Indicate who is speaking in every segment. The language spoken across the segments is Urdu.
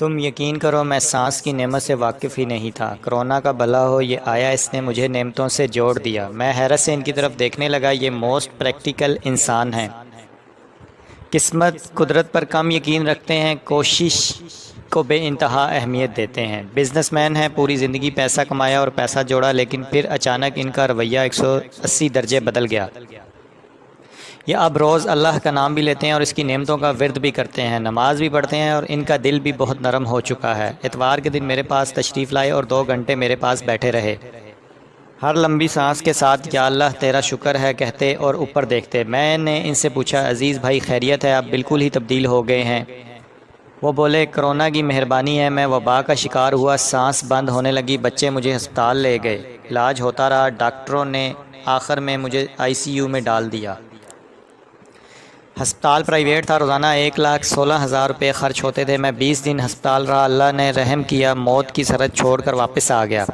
Speaker 1: تم یقین کرو میں سانس کی نعمت سے واقف ہی نہیں تھا۔ کرونا کا بھلا ہو یہ آیا، اس نے مجھے نعمتوں سے جوڑ دیا۔ میں حیرت سے ان کی طرف دیکھنے لگا۔ یہ موسٹ پریکٹیکل انسان ہیں، قسمت قدرت پر کم یقین رکھتے ہیں، کوشش کو بے انتہا اہمیت دیتے ہیں۔ بزنس مین ہیں، پوری زندگی پیسہ کمایا اور پیسہ جوڑا، لیکن پھر اچانک ان کا رویہ 180 درجے بدل گیا۔ یہ اب روز اللہ کا نام بھی لیتے ہیں اور اس کی نعمتوں کا ورد بھی کرتے ہیں، نماز بھی پڑھتے ہیں، اور ان کا دل بھی بہت نرم ہو چکا ہے۔ اتوار کے دن میرے پاس تشریف لائے اور 2 گھنٹے میرے پاس بیٹھے رہے۔ ہر لمبی سانس کے ساتھ یا اللہ تیرا شکر ہے کہتے اور اوپر دیکھتے۔ میں نے ان سے پوچھا، عزیز بھائی خیریت ہے؟ آپ بالکل ہی تبدیل ہو گئے ہیں۔ وہ بولے، کرونا کی مہربانی ہے، میں وبا کا شکار ہوا، سانس بند ہونے لگی، بچے مجھے ہسپتال لے گئے، علاج ہوتا رہا، ڈاکٹروں نے آخر میں مجھے ICU میں ڈال دیا۔ ہسپتال پرائیویٹ تھا، روزانہ 1,16,000 روپے خرچ ہوتے تھے۔ میں 20 دن ہسپتال رہا، اللہ نے رحم کیا، موت کی سرحد چھوڑ کر واپس آ گیا۔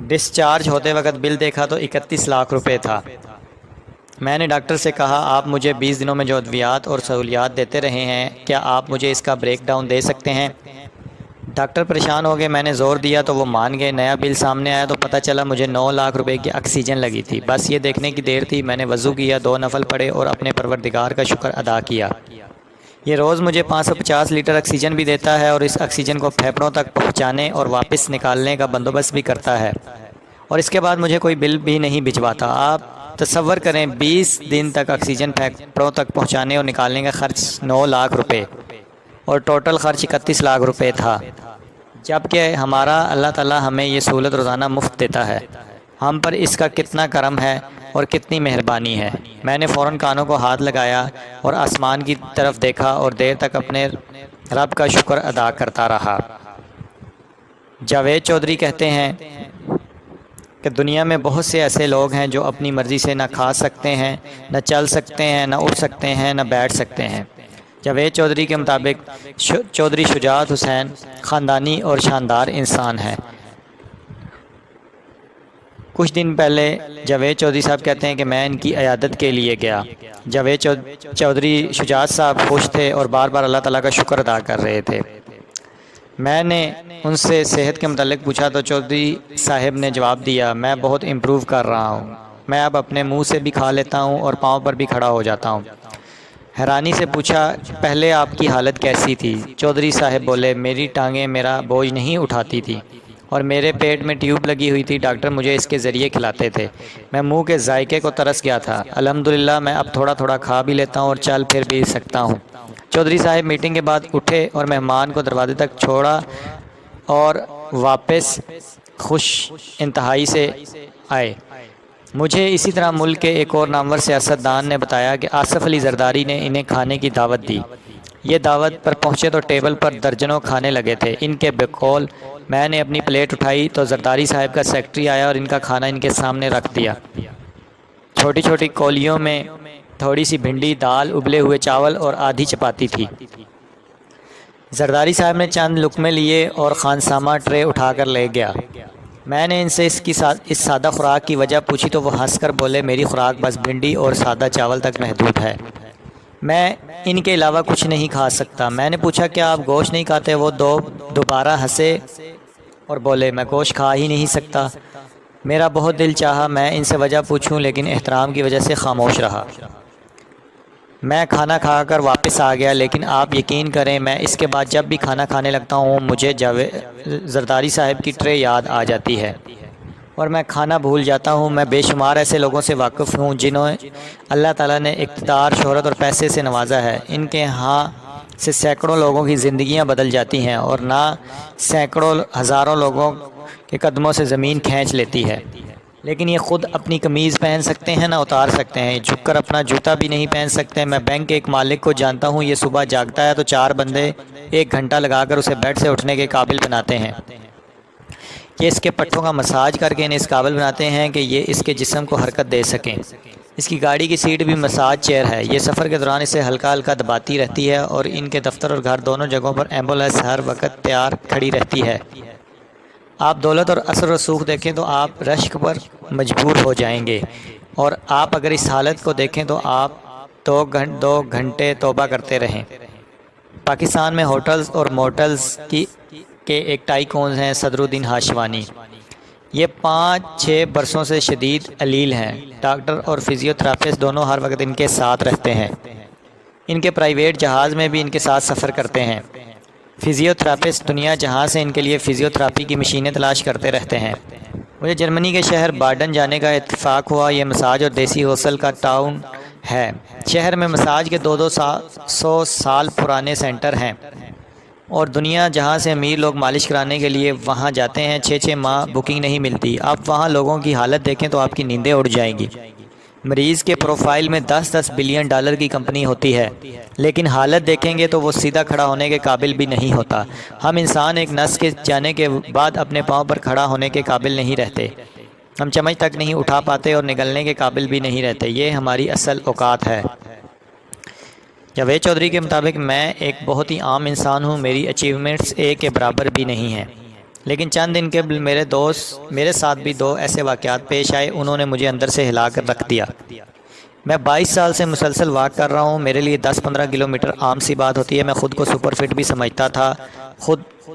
Speaker 1: ڈسچارج ہوتے وقت بل دیکھا تو 31 لاکھ روپے تھا۔ میں نے ڈاکٹر سے کہا، آپ مجھے 20 دنوں میں جو ادویات اور سہولیات دیتے رہے ہیں، کیا آپ مجھے اس کا بریک ڈاؤن دے سکتے ہیں؟ ڈاکٹر پریشان ہو گئے، میں نے زور دیا تو وہ مان گئے۔ نیا بل سامنے آیا تو پتہ چلا مجھے 9 لاکھ روپے کی آکسیجن لگی تھی۔ بس یہ دیکھنے کی دیر تھی، میں نے وضو کیا، 2 نفل پڑھے اور اپنے پروردگار کا شکر ادا کیا۔ یہ روز مجھے 550 لیٹر آکسیجن بھی دیتا ہے اور اس آکسیجن کو پھیپھڑوں تک پہنچانے اور واپس نکالنے کا بندوبست بھی کرتا ہے، اور اس کے بعد مجھے کوئی بل بھی نہیں بھجواتا۔ آپ تصور کریں، 20 دن تک آکسیجن پھیپھڑوں تک پہنچانے اور نکالنے کا خرچ 9 لاکھ روپے اور ٹوٹل خرچ 31 لاکھ روپے تھا، جبکہ ہمارا اللہ تعالیٰ ہمیں یہ سہولت روزانہ مفت دیتا ہے۔ ہم پر اس کا کتنا کرم ہے اور کتنی مہربانی ہے۔ میں نے فوراً کانوں کو ہاتھ لگایا اور آسمان کی طرف دیکھا اور دیر تک اپنے رب کا شکر ادا کرتا رہا۔ جاوید چودھری کہتے ہیں کہ دنیا میں بہت سے ایسے لوگ ہیں جو اپنی مرضی سے نہ کھا سکتے ہیں، نہ چل سکتے ہیں، نہ اٹھ سکتے ہیں، نہ بیٹھ سکتے ہیں۔ جاوید چودھری کے مطابق چودھری شجاعت حسین خاندانی اور شاندار انسان ہیں۔ کچھ دن پہلے جاوید چودھری صاحب کہتے ہیں کہ میں ان کی عیادت کے لیے گیا۔ جاوید چودھری شجاعت صاحب خوش تھے اور بار بار اللہ تعالیٰ کا شکر ادا کر رہے تھے۔ میں نے ان سے صحت کے متعلق پوچھا تو چودھری صاحب نے جواب دیا، میں بہت امپروو کر رہا ہوں، میں اب اپنے منہ سے بھی کھا لیتا ہوں اور پاؤں پر بھی کھڑا ہو جاتا ہوں۔ حیرانی سے پوچھا، پہلے آپ کی حالت کیسی تھی؟ چودھری صاحب بولے، میری ٹانگیں میرا بوجھ نہیں اٹھاتی تھی اور میرے پیٹ میں ٹیوب لگی ہوئی تھی، ڈاکٹر مجھے اس کے ذریعے کھلاتے تھے، میں منہ کے ذائقے کو ترس گیا تھا۔ الحمدللہ میں اب تھوڑا تھوڑا کھا بھی لیتا ہوں اور چل پھر بھی سکتا ہوں۔ چودھری صاحب میٹنگ کے بعد اٹھے اور مہمان کو دروازے تک چھوڑا اور واپس خوش انتہائی سے آئے۔ مجھے اسی طرح ملک کے ایک اور نامور سیاستدان نے بتایا کہ آصف علی زرداری نے انہیں کھانے کی دعوت دی۔ یہ دعوت پر پہنچے تو ٹیبل پر درجنوں کھانے لگے تھے۔ ان کے بقول میں نے اپنی پلیٹ اٹھائی تو زرداری صاحب کا سیکرٹری آیا اور ان کا کھانا ان کے سامنے رکھ دیا۔ چھوٹی چھوٹی کولیوں میں تھوڑی سی بھنڈی، دال، ابلے ہوئے چاول اور آدھی چپاتی تھی۔ زرداری صاحب نے چند لقمے لیے اور خانسامہ ٹرے اٹھا کر لے گیا۔ میں نے ان سے اس سادہ خوراک کی وجہ پوچھی تو وہ ہنس کر بولے، میری خوراک بس بھنڈی اور سادہ چاول تک محدود ہے، میں ان کے علاوہ کچھ نہیں کھا سکتا۔ میں نے پوچھا، کیا آپ گوشت نہیں کھاتے؟ وہ دوبارہ ہنسے اور بولے، میں گوشت کھا ہی نہیں سکتا۔ میرا بہت دل چاہا میں ان سے وجہ پوچھوں، لیکن احترام کی وجہ سے خاموش رہا۔ میں کھانا کھا کر واپس آ گیا، لیکن آپ یقین کریں میں اس کے بعد جب بھی کھانا کھانے لگتا ہوں مجھے زرداری صاحب کی ٹرے یاد آ جاتی ہے اور میں کھانا بھول جاتا ہوں۔ میں بے شمار ایسے لوگوں سے واقف ہوں جنہوں اللہ تعالیٰ نے اقتدار، شہرت اور پیسے سے نوازا ہے۔ ان کے ہاں سے سینکڑوں لوگوں کی زندگیاں بدل جاتی ہیں اور نہ سینکڑوں ہزاروں لوگوں کے قدموں سے زمین کھینچ لیتی ہے، لیکن یہ خود اپنی قمیض پہن سکتے ہیں نہ اتار سکتے ہیں، جھک کر اپنا جوتا بھی نہیں پہن سکتے۔ میں بینک کے ایک مالک کو جانتا ہوں، یہ صبح جاگتا ہے تو 4 بندے 1 گھنٹہ لگا کر اسے بیڈ سے اٹھنے کے قابل بناتے ہیں۔ یہ اس کے پٹھوں کا مساج کر کے انہیں اس قابل بناتے ہیں کہ یہ اس کے جسم کو حرکت دے سکیں۔ اس کی گاڑی کی سیٹ بھی مساج چیئر ہے، یہ سفر کے دوران اسے ہلکا ہلکا دباتی رہتی ہے، اور ان کے دفتر اور گھر دونوں جگہوں پر ایمبولینس ہر وقت تیار کھڑی رہتی ہے۔ آپ دولت اور اثر و رسوخ دیکھیں تو آپ رشک پر مجبور ہو جائیں گے، اور آپ اگر اس حالت کو دیکھیں تو آپ 2 گھنٹے توبہ کرتے رہیں۔ پاکستان میں ہوٹلز اور موٹلز کے ایک ٹائکونز ہیں صدر الدین ہاشوانی۔ یہ 5-6 برسوں سے شدید علیل ہیں۔ ڈاکٹر اور فزیو تھراپسٹ دونوں ہر وقت ان کے ساتھ رہتے ہیں۔ ان کے پرائیویٹ جہاز میں بھی ان کے ساتھ سفر کرتے ہیں۔ فزیو تھراپسٹ دنیا جہاں سے ان کے لیے فزیو تھراپی کی مشینیں تلاش کرتے رہتے ہیں۔ مجھے جرمنی کے شہر بارڈن جانے کا اتفاق ہوا۔ یہ مساج اور دیسی غسل کا ٹاؤن ہے۔ شہر میں مساج کے 200 سال پرانے سینٹر ہیں اور دنیا جہاں سے امیر لوگ مالش کرانے کے لیے وہاں جاتے ہیں۔ 6 ماہ بکنگ نہیں ملتی۔ آپ وہاں لوگوں کی حالت دیکھیں تو آپ کی نیندیں اڑ جائیں گی۔ مریض کے پروفائل میں 10 بلین ڈالر کی کمپنی ہوتی ہے، لیکن حالت دیکھیں گے تو وہ سیدھا کھڑا ہونے کے قابل بھی نہیں ہوتا۔ ہم انسان ایک نس کے جانے کے بعد اپنے پاؤں پر کھڑا ہونے کے قابل نہیں رہتے۔ ہم چمچ تک نہیں اٹھا پاتے اور نگلنے کے قابل بھی نہیں رہتے۔ یہ ہماری اصل اوقات ہے۔ جاوید چودھری کے مطابق میں ایک بہت ہی عام انسان ہوں۔ میری اچیومنٹس ایک کے برابر بھی نہیں ہیں، لیکن چند دن قبل میرے ساتھ بھی 2 ایسے واقعات پیش آئے، انہوں نے مجھے اندر سے ہلا کر رکھ دیا۔ میں 22 سال سے مسلسل واک کر رہا ہوں۔ میرے لیے 10-15 کلومیٹر عام سی بات ہوتی ہے۔ میں خود کو سپر فٹ بھی سمجھتا تھا۔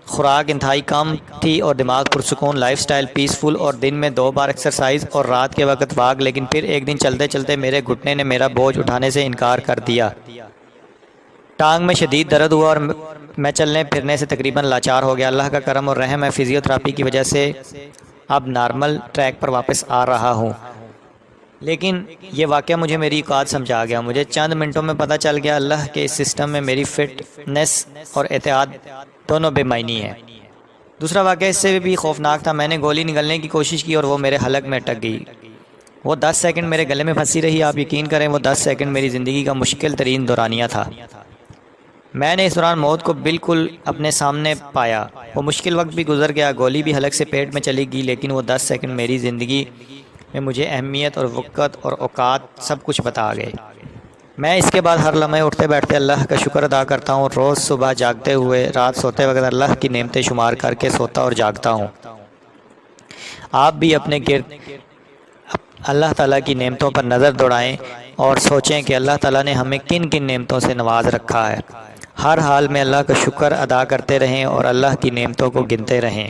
Speaker 1: خوراک انتہائی کم تھی اور دماغ پرسکون، لائف سٹائل پیسفل، اور دن میں 2 بار ایکسرسائز اور رات کے وقت واک۔ لیکن پھر ایک دن چلتے چلتے میرے گھٹنے نے میرا بوجھ اٹھانے سے انکار کر دیا۔ ٹانگ میں شدید درد ہوا اور میں چلنے پھرنے سے تقریباً لاچار ہو گیا۔ اللہ کا کرم اور رحم ہے، فزیو تھراپی کی وجہ سے اب نارمل ٹریک پر واپس آ رہا ہوں۔ لیکن یہ واقعہ مجھے میری اوقات سمجھا گیا۔ مجھے چند منٹوں میں پتہ چل گیا اللہ کے اس سسٹم میں میری فٹنس اور اعتیاد دونوں بے معنی ہیں۔ دوسرا واقعہ اس سے بھی خوفناک تھا۔ میں نے گولی نگلنے کی کوشش کی اور وہ میرے حلق میں اٹک گئی۔ وہ 10 سیکنڈ میرے گلے میں پھنسی رہی۔ آپ یقین کریں وہ 10 سیکنڈ میری زندگی کا مشکل ترین دورانیہ تھا۔ میں نے اس دوران موت کو بالکل اپنے سامنے پایا۔ وہ مشکل وقت بھی گزر گیا، گولی بھی حلق سے پیٹ میں چلی گئی، لیکن وہ 10 سیکنڈ میری زندگی میں مجھے اہمیت اور وقت اور اوقات سب کچھ بتا گئے۔ میں اس کے بعد ہر لمحے اٹھتے بیٹھتے اللہ کا شکر ادا کرتا ہوں۔ روز صبح جاگتے ہوئے رات سوتے وقت اللہ کی نعمتیں شمار کر کے سوتا اور جاگتا ہوں۔ آپ بھی اپنے گرد اللہ تعالیٰ کی نعمتوں پر نظر دوڑائیں اور سوچیں کہ اللہ تعالیٰ نے ہمیں کن کن نعمتوں سے نواز رکھا ہے۔ ہر حال میں اللہ کا شکر ادا کرتے رہیں اور اللہ کی نعمتوں کو گنتے رہیں۔